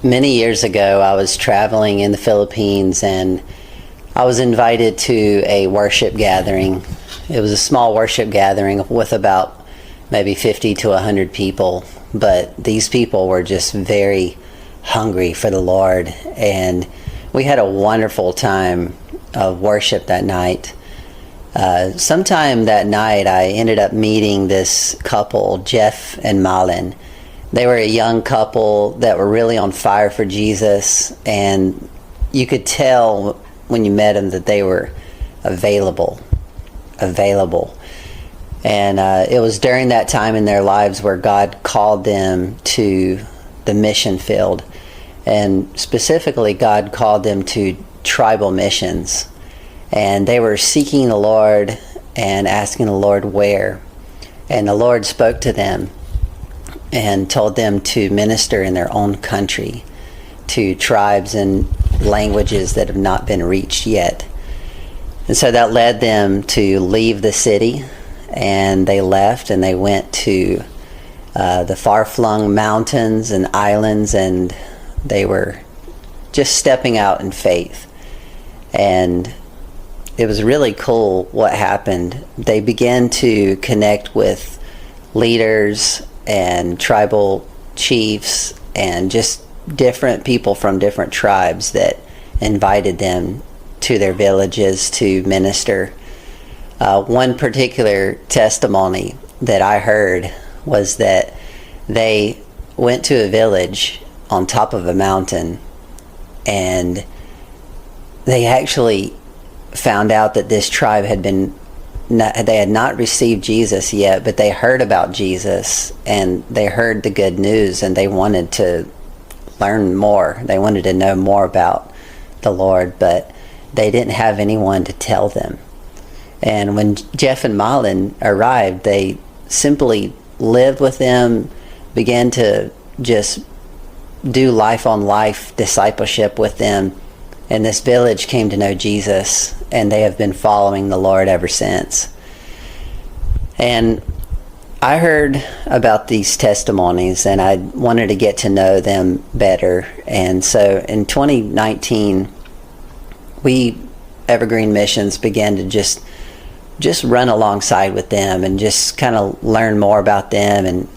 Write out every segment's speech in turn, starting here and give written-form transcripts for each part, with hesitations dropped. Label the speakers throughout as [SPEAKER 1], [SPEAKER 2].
[SPEAKER 1] Many years ago, I was traveling in the Philippines and I was invited to a worship gathering. It was a small worship gathering with about maybe 50 to 100 people, but these people were just very hungry for the Lord, and we had a wonderful time of worship that night. Sometime that night, I ended up meeting this couple, Jeff and Malen. They were a young couple that were really on fire for Jesus, and you could tell when you met them that they were available. And it was during that time in their lives where God called them to the mission field. And specifically, God called them to tribal missions. And they were seeking the Lord and asking the Lord where. And the Lord spoke to them and told them to minister in their own country to tribes and languages that have not been reached yet. And so that led them to leave the city, and they left and they went to the far-flung mountains and islands, and they were just stepping out in faith. And it was really cool what happened. They began to connect with leaders and tribal chiefs and just different people from different tribes that invited them to their villages to minister. One particular testimony that I heard was that they went to a village on top of a mountain, and they actually found out that this tribe they had not received Jesus yet, but they heard about Jesus and they heard the good news, and they wanted to learn more. They wanted to know more about the Lord, but they didn't have anyone to tell them. And when Jeff and Malen arrived, they simply lived with them, began to just do life-on-life discipleship with them, and this village came to know Jesus, and they have been following the Lord ever since. And I heard about these testimonies, and I wanted to get to know them better. And so in 2019, we, Evergreen Missions, began to just run alongside with them and just kind of learn more about them, and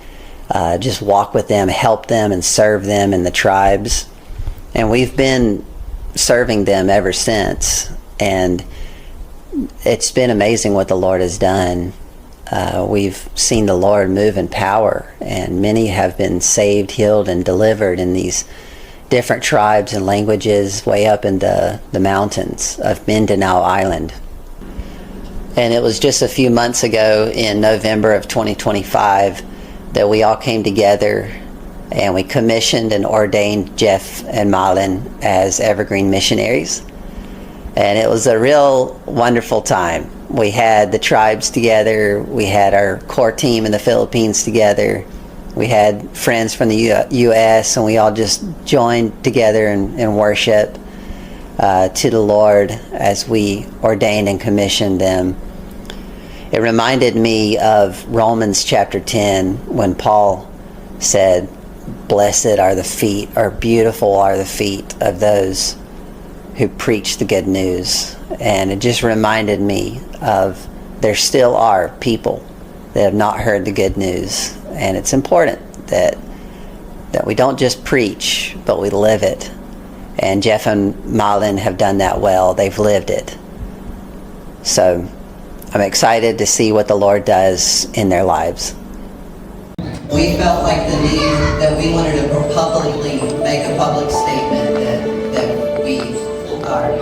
[SPEAKER 1] just walk with them, help them, and serve them in the tribes. And we've been serving them ever since, and it's been amazing what the Lord has done. We've seen the Lord move in power, and many have been saved, healed, and delivered in these different tribes and languages way up in the mountains of Mindanao Island. And it was just a few months ago in November of 2025 that we all came together and we commissioned and ordained Jeff and Malen as Evergreen Missionaries. And it was a real wonderful time. We had the tribes together, we had our core team in the Philippines together, we had friends from the U.S., and we all just joined together in worship to the Lord as we ordained and commissioned them. It reminded me of Romans chapter 10 when Paul said, "Blessed are the feet," or "Beautiful are the feet of those who preach the good news." And it just reminded me of there still are people that have not heard the good news, and it's important that we don't just preach, but we live it. And Jeff and Malen have done that well. They've lived it. So I'm excited to see what the Lord does in their lives. We felt like the need that we wanted to publicly make a public statement that we are.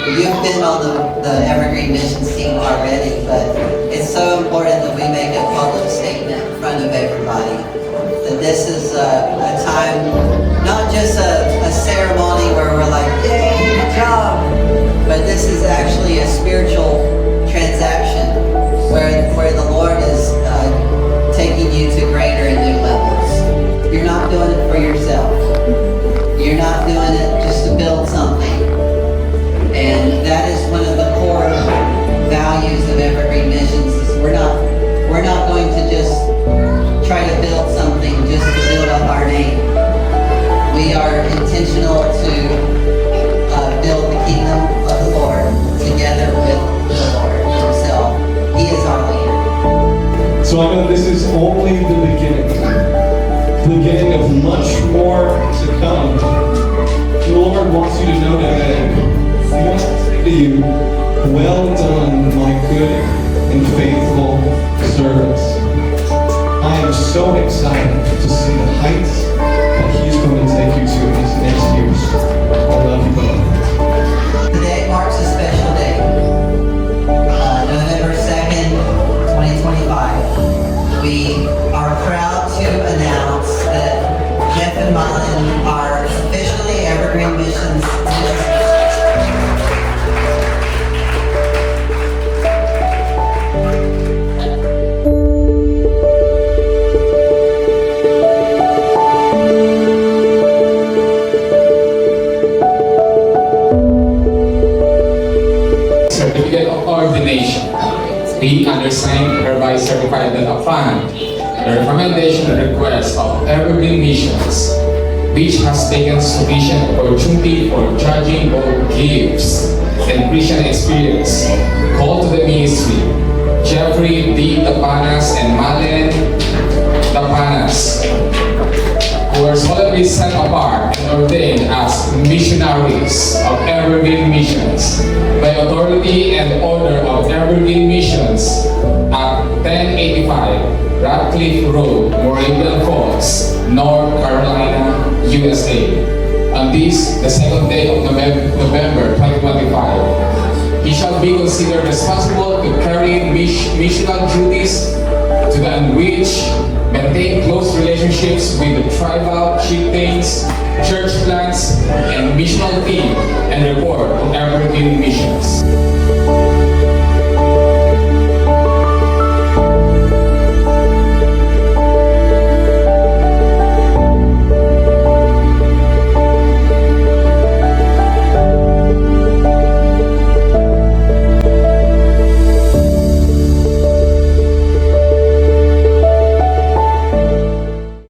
[SPEAKER 1] You've been on the Evergreen Missions team already, but it's so important that we make a public statement in front of everybody. That this is a time, not just a ceremony where we're like, yay, good job, but this is actually a spiritual transaction where the Lord is taking you to greater and new levels. You're not doing it for yourself. You're not doing it just to build something. And that is one of the core values of Evergreen Missions. Is we're not going to just try to build something just to build up our name. We are intentional to build the kingdom of the Lord together with the Lord Himself. He is our leader.
[SPEAKER 2] So I know this is only the beginning of much more to come. The Lord wants you to know today, He wants to say to you, well done, my good and faithful servants. I am so excited to see the heights that He's going to take you to these next years. I love you both.
[SPEAKER 1] Today marks a special day. November 2nd, 2025. We are proud to announce that Jeff and Malen are officially Evergreen Missions.
[SPEAKER 3] Certificate of ordination. We understand hereby certify that upon the recommendation and request of Evergreen Missions, which has taken sufficient opportunity for judging both gifts and Christian experience, called to the ministry Jeffrey D. Dapanas and Malen Dapanas, who are solemnly set apart and ordained as missionaries of Evergreen Missions by authority and order of Evergreen Missions at 1085 Radcliffe Road, Moravian Falls, North Carolina, USA. On this, the second day of November 2025, he shall be considered responsible to carry missional duties to the unreached, maintain close relationships with the tribal chieftains, church